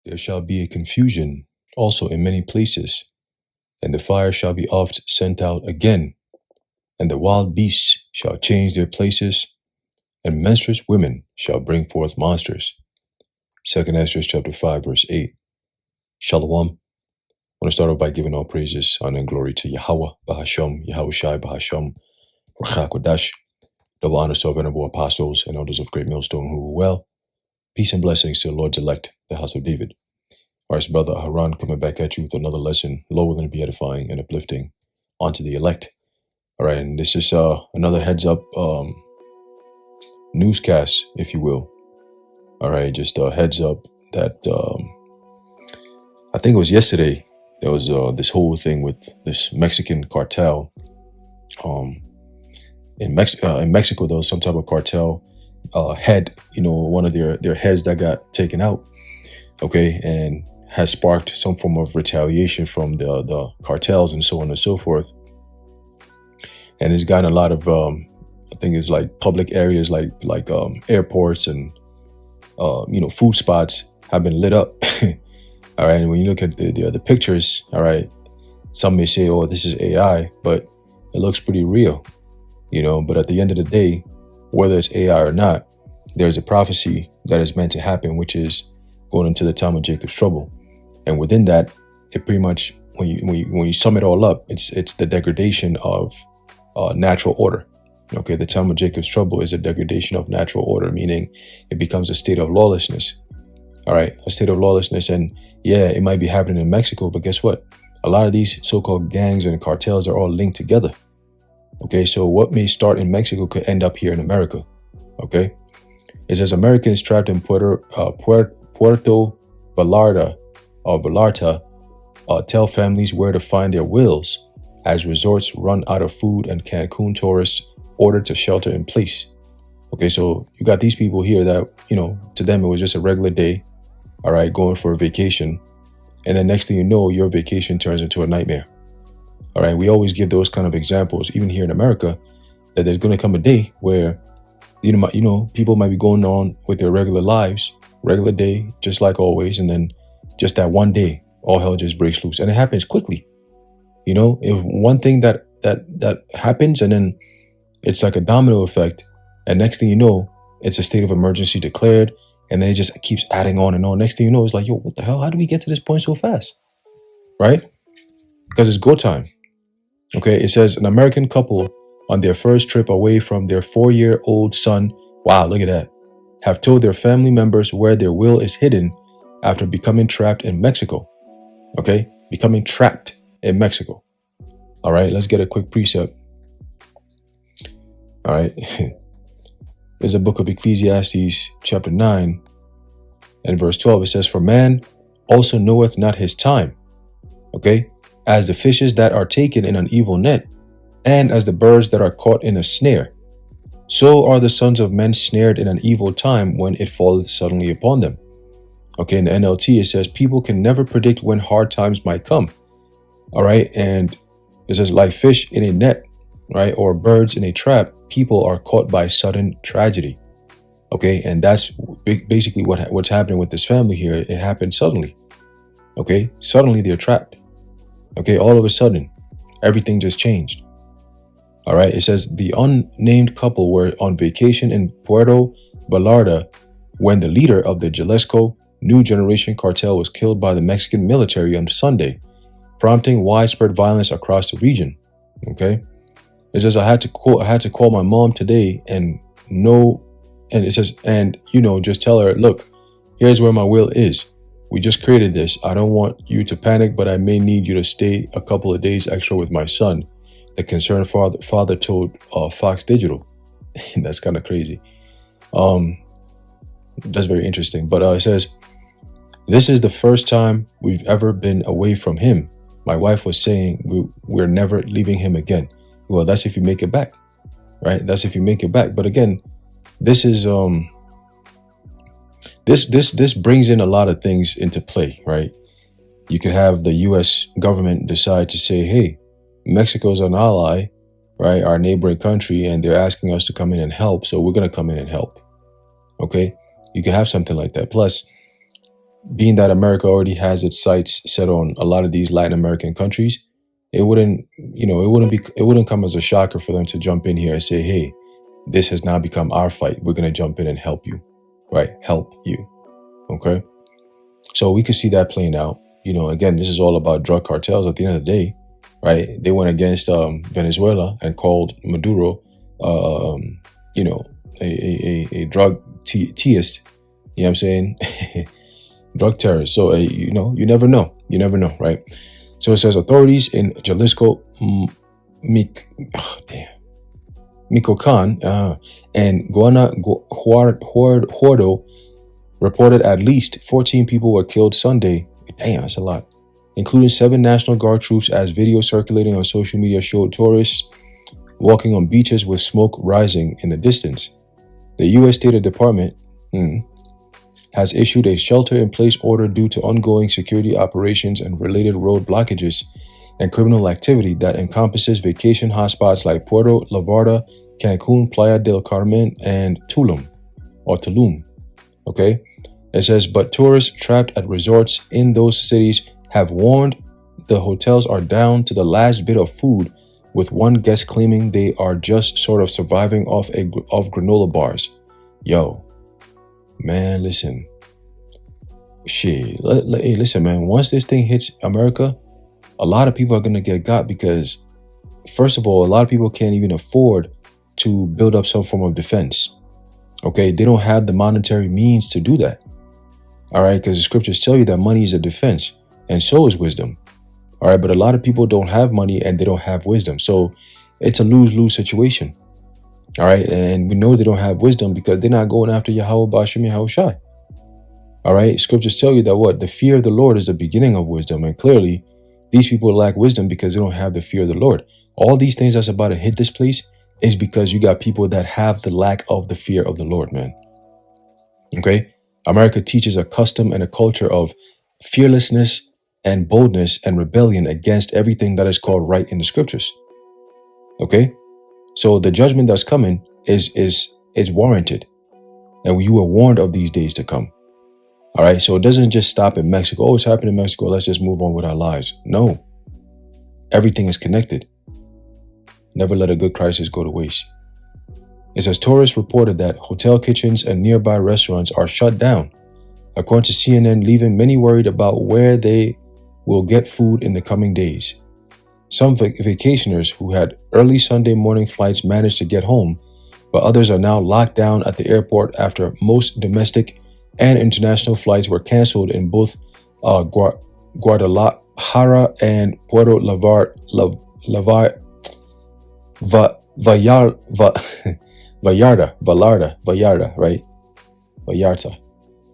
There shall be a confusion also in many places, and the fire shall be oft sent out again, and the wild beasts shall change their places, and menstruous women shall bring forth monsters. Second Ezra chapter 5, verse 8. Shalom. I want to start off by giving all praises, honor, and glory to Yahweh, Bahasham, Yahweh Shai, Bahasham, Rachakodash. Double honor to our venerable apostles and elders of Great Millstone who rule well. Peace and blessings to the Lord's elect, the house of David. All right, brother Haran coming back at you with another lesson, lower than to be edifying and uplifting onto the elect. All right, and this is another heads up newscast, if you will. All right, just a heads up that I think it was yesterday. There was this whole thing with this Mexican cartel. In Mexico, there was some type of cartel head, one of their heads that got taken out. Okay, and has sparked some form of retaliation from the cartels and so on and so forth. And it's gotten a lot of, I think it's like public areas like airports and, food spots have been lit up. All right. And when you look at the pictures, all right, some may say, oh, this is AI, but it looks pretty real, but at the end of the day, whether it's AI or not, there's a prophecy that is meant to happen, which is going into the time of Jacob's trouble. And within that, it pretty much, when you sum it all up, it's the degradation of natural order. Okay, the time of Jacob's trouble is a degradation of natural order, meaning it becomes a state of lawlessness. All right, a state of lawlessness. And yeah, it might be happening in Mexico, but guess what? A lot of these so-called gangs and cartels are all linked together. Okay, so what may start in Mexico could end up here in America. Okay, it says Americans trapped in Puerto Vallarta tell families where to find their wills as resorts run out of food and Cancun tourists ordered to shelter in place. Okay, so you got these people here that, to them it was just a regular day, all right, going for a vacation. And then next thing you know, your vacation turns into a nightmare. All right, we always give those kind of examples, even here in America, that there's going to come a day where, people might be going on with their regular lives, regular day, just like always. And then just that one day, all hell just breaks loose. And it happens quickly. If one thing that happens, and then it's like a domino effect. And next thing you know, it's a state of emergency declared. And then it just keeps adding on and on. Next thing you know, it's like, yo, what the hell? How do we get to this point so fast? Right? Because it's go time. Okay, it says an American couple on their first trip away from their 4-year-old son, wow, look at that, have told their family members where their will is hidden after becoming trapped in Mexico. Okay, becoming trapped in Mexico. All right, let's get a quick precept. All right, there's a book of Ecclesiastes chapter 9 and verse 12. It says, for man also knoweth not his time. Okay, as the fishes that are taken in an evil net, and as the birds that are caught in a snare, so are the sons of men snared in an evil time when it falleth suddenly upon them. Okay, in the NLT, it says, people can never predict when hard times might come. All right, and it says, like fish in a net, right, or birds in a trap, people are caught by sudden tragedy. Okay, and that's basically what's happening with this family here. It happened suddenly. Okay, suddenly they're trapped. Okay, all of a sudden, everything just changed. All right, it says the unnamed couple were on vacation in Puerto Vallarta when the leader of the Jalisco New Generation cartel was killed by the Mexican military on Sunday, prompting widespread violence across the region. Okay, it says I had to call my mom today and it says just tell her, look, here's where my will is. We just created this. I don't want you to panic, but I may need you to stay a couple of days extra with my son. The concerned father told Fox Digital. That's kind of crazy. That's very interesting. But it says, this is the first time we've ever been away from him. My wife was saying we're never leaving him again. Well, that's if you make it back, right? That's if you make it back. But again, this is this brings in a lot of things into play, right? You could have the U.S. government decide to say, hey, Mexico is an ally, right? Our neighboring country, and they're asking us to come in and help. So we're going to come in and help. Okay. You can have something like that. Plus, being that America already has its sights set on a lot of these Latin American countries, it wouldn't, it wouldn't come as a shocker for them to jump in here and say, hey, this has now become our fight. We're going to jump in and help you, right? Help you. Okay. So we could see that playing out. Again, this is all about drug cartels at the end of the day, right? They went against Venezuela and called Maduro, a drug theist. You know what I'm saying? Drug terrorist. So, you never know. You never know, right? So it says authorities in Jalisco, Michoacan, and Guanajuato reported at least 14 people were killed Sunday. Damn, that's a lot. Including 7 National Guard troops, as video circulating on social media showed tourists walking on beaches with smoke rising in the distance. The U.S. State Department has issued a shelter-in-place order due to ongoing security operations and related road blockages and criminal activity that encompasses vacation hotspots like Puerto Vallarta, Cancun, Playa del Carmen, and Tulum. Okay? It says, but tourists trapped at resorts in those cities have warned the hotels are down to the last bit of food, with one guest claiming they are just sort of surviving off granola bars. Yo, man, listen. Shit. Hey, listen, man. Once this thing hits America, a lot of people are going to get got because, first of all, a lot of people can't even afford to build up some form of defense. Okay? They don't have the monetary means to do that. All right? Because the scriptures tell you that money is a defense, and so is wisdom. All right? But a lot of people don't have money and they don't have wisdom. So it's a lose-lose situation. All right? And we know they don't have wisdom because they're not going after Yahweh Bashim Yahushai. All right? Scriptures tell you that what? The fear of the Lord is the beginning of wisdom. And clearly, these people lack wisdom because they don't have the fear of the Lord. All these things that's about to hit this place is because you got people that have the lack of the fear of the Lord, man. Okay? America teaches a custom and a culture of fearlessness and boldness and rebellion against everything that is called right in the scriptures. Okay? So the judgment that's coming is warranted. And you were warned of these days to come. All right? So it doesn't just stop in Mexico. Oh, it's happening in Mexico. Let's just move on with our lives. No. Everything is connected. Never let a good crisis go to waste. It says tourists reported that hotel kitchens and nearby restaurants are shut down, according to CNN, leaving many worried about where they will get food in the coming days. Some vacationers who had early Sunday morning flights managed to get home, but others are now locked down at the airport after most domestic and international flights were canceled in both Guadalajara and Puerto Vallarta, right? Vallarta.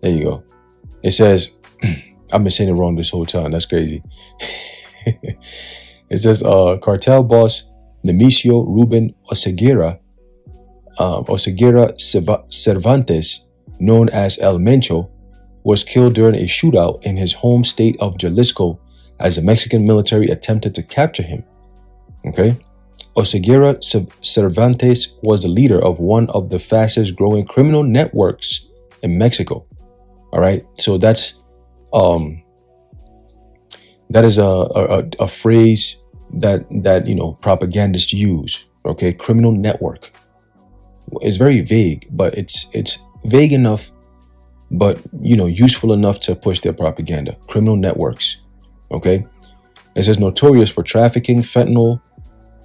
There you go. It says, I've been saying it wrong this whole time. That's crazy. It says, cartel boss Nemesio Ruben Oseguera Cervantes, known as El Mencho, was killed during a shootout in his home state of Jalisco as the Mexican military attempted to capture him. Okay? Oseguera Cervantes was the leader of one of the fastest growing criminal networks in Mexico. All right. So that is a phrase that propagandists use. Okay. Criminal network. It's very vague, but it's vague enough, but useful enough to push their propaganda. Criminal networks. Okay. It says notorious for trafficking fentanyl,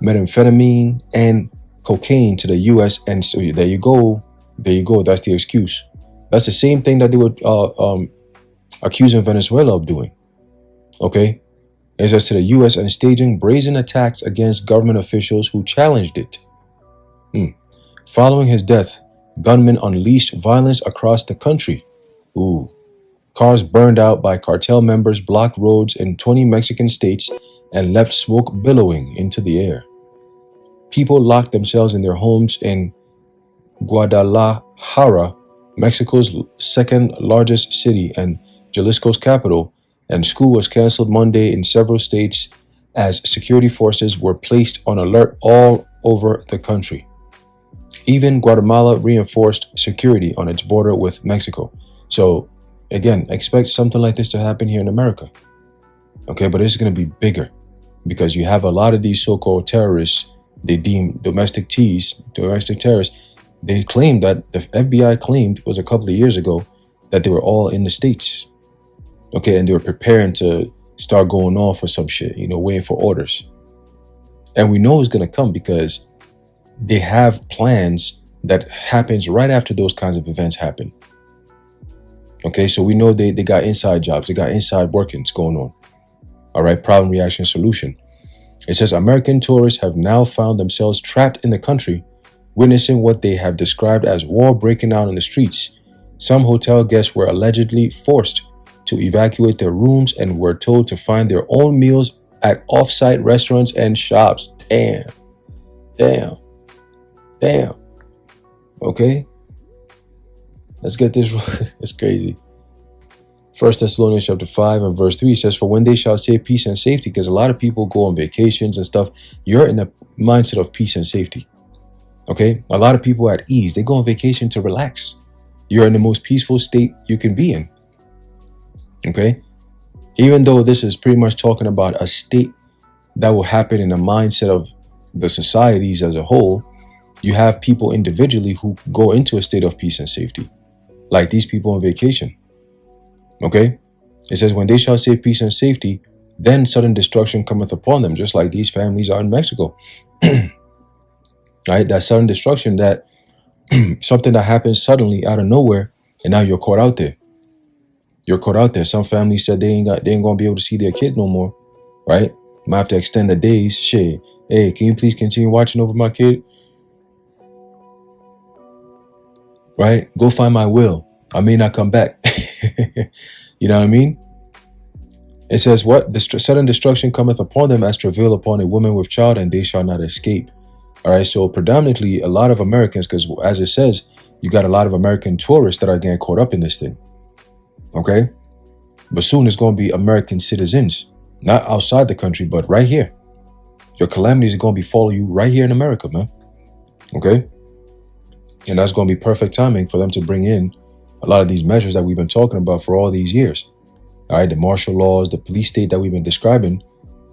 methamphetamine, and cocaine to the U.S. And so there you go. That's the excuse. That's the same thing that they were accusing Venezuela of doing. Okay? It says to the U.S. and staging brazen attacks against government officials who challenged it. Following his death, gunmen unleashed violence across the country. Cars burned out by cartel members blocked roads in 20 Mexican states and left smoke billowing into the air. People locked themselves in their homes in Guadalajara, Mexico's second largest city and Jalisco's capital, and school was canceled Monday in several states as security forces were placed on alert all over the country. Even Guatemala reinforced security on its border with Mexico. So Again, expect something like this to happen here in America. Okay, but it's going to be bigger because you have a lot of these so-called terrorists. They deem domestic terrorists. They claim that the FBI claimed, it was a couple of years ago, that they were all in the States. Okay, and they were preparing to start going off or some shit, waiting for orders. And we know it's going to come because they have plans that happens right after those kinds of events happen. Okay, so we know they got inside jobs. They got inside workings going on. All right, problem, reaction, solution. It says American tourists have now found themselves trapped in the country, witnessing what they have described as war breaking out in the streets. Some hotel guests were allegedly forced to evacuate their rooms and were told to find their own meals at off-site restaurants and shops. Damn. Okay, let's get this. It's crazy. 1 Thessalonians chapter 5 and verse 3 says, for when they shall say peace and safety, because a lot of people go on vacations and stuff, you're in the mindset of peace and safety. Okay, a lot of people at ease, they go on vacation to relax. You're in the most peaceful state you can be in. Okay, even though this is pretty much talking about a state that will happen in the mindset of the societies as a whole, you have people individually who go into a state of peace and safety, like these people on vacation. Okay, it says, when they shall say peace and safety, then sudden destruction cometh upon them, just like these families are in Mexico. Right, that sudden destruction, that something that happens suddenly out of nowhere, and now you're caught out there. You're caught out there. Some families said they ain't gonna be able to see their kid no more. Right, might have to extend the days. Shit, hey, can you please continue watching over my kid? Right, go find my will. I may not come back. You know what I mean? It says, what? Sudden destruction cometh upon them as travail upon a woman with child, and they shall not escape. All right, so predominantly a lot of Americans, because as it says, you got a lot of American tourists that are getting caught up in this thing. Okay, but soon it's going to be American citizens, not outside the country, but right here. Your calamities are going to be following you right here in America, man. Okay, and that's going to be perfect timing for them to bring in a lot of these measures that we've been talking about for all these years. All right, the martial laws, the police state that we've been describing,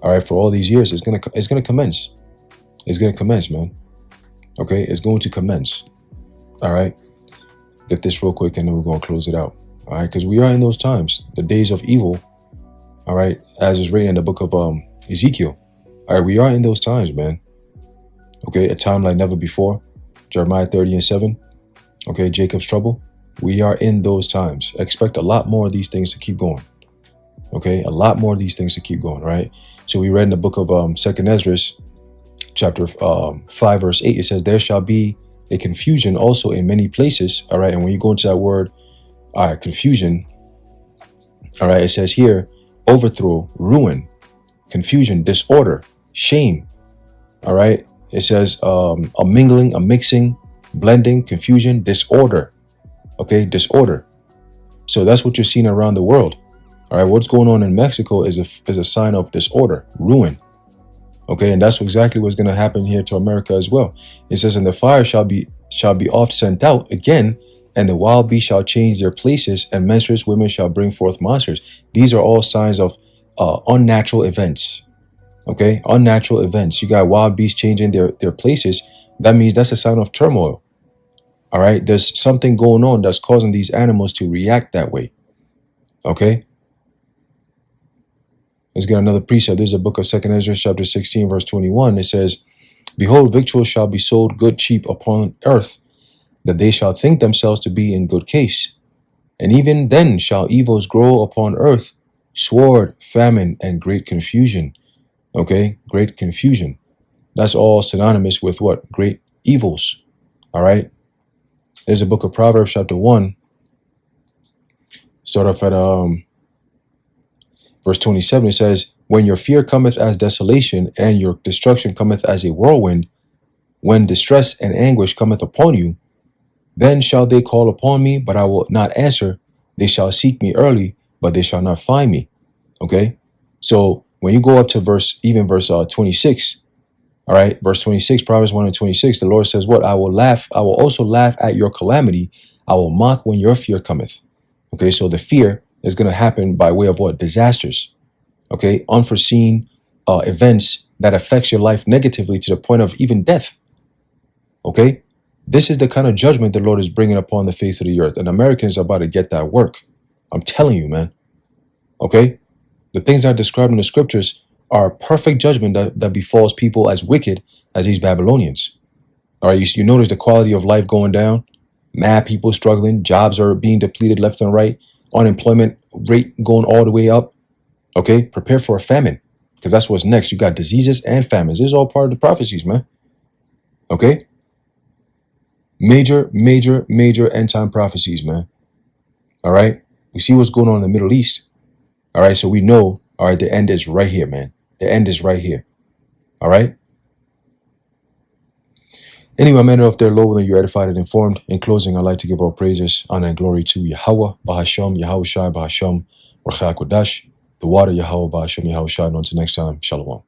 all right, for all these years, it's gonna commence. It's gonna commence, man. Okay, it's going to commence. All right, get this real quick, and then we're gonna close it out. All right, because we are in those times, the days of evil. All right, as is written in the book of Ezekiel. All right, we are in those times, man. Okay, a time like never before. Jeremiah 30:7. Okay, Jacob's trouble. We are in those times. Expect a lot more of these things to keep going. Okay, a lot more of these things to keep going, right? So we read in the book of 2nd Ezra, chapter 5, verse 8, it says, there shall be a confusion also in many places. All right, and when you go into that word, all right, confusion, all right, it says here, overthrow, ruin, confusion, disorder, shame. All right, it says a mingling, a mixing, blending, confusion, disorder. Okay, disorder. So that's what you're seeing around the world. All right, what's going on in Mexico is a sign of disorder, ruin. Okay, and that's exactly what's going to happen here to America as well. It says, and the fire shall be oft sent out again, and the wild beasts shall change their places, and menstruous women shall bring forth monsters. These are all signs of unnatural events. Okay, unnatural events. You got wild beasts changing their places. That means that's a sign of turmoil. All right, there's something going on that's causing these animals to react that way. Okay, let's get another precept. There's a book of 2nd Ezra, chapter 16, verse 21. It says, behold, victuals shall be sold good cheap upon earth, that they shall think themselves to be in good case. And even then shall evils grow upon earth, sword, famine, and great confusion. Okay, great confusion. That's all synonymous with what? Great evils. All right. There's a book of Proverbs, chapter 1. Start off at verse 27. It says, when your fear cometh as desolation, and your destruction cometh as a whirlwind, when distress and anguish cometh upon you, then shall they call upon me, but I will not answer. They shall seek me early, but they shall not find me. Okay, so when you go up to verse 26, all right, verse 26, Proverbs 1 and 26, the Lord says what? I will also laugh at your calamity. I will mock when your fear cometh. Okay, so the fear is going to happen by way of what? Disasters. Okay, unforeseen events that affects your life negatively to the point of even death. Okay, this is the kind of judgment the Lord is bringing upon the face of the earth, and Americans are about to get that work. I'm telling you, man. Okay, the things that are described in the scriptures are perfect judgment that befalls people as wicked as these Babylonians. All right, you notice the quality of life going down, mad people struggling, jobs are being depleted left and right, unemployment rate going all the way up. Okay, prepare for a famine, because that's what's next. You got diseases and famines. This is all part of the prophecies, man. Okay, major end time prophecies, man. All right, we see what's going on in the Middle East. All right, so we know, all right, the end is right here, man. The end is right here. All right. Anyway, man, if they're lower than you're edified and informed. In closing, I'd like to give all praises, honor, and glory to Yahweh, Bahasham, Yahweh Shai, Bahasham, Racha Kodash, the water, Yahweh, Bahasham, Yahweh Shai. Until next time, Shalom.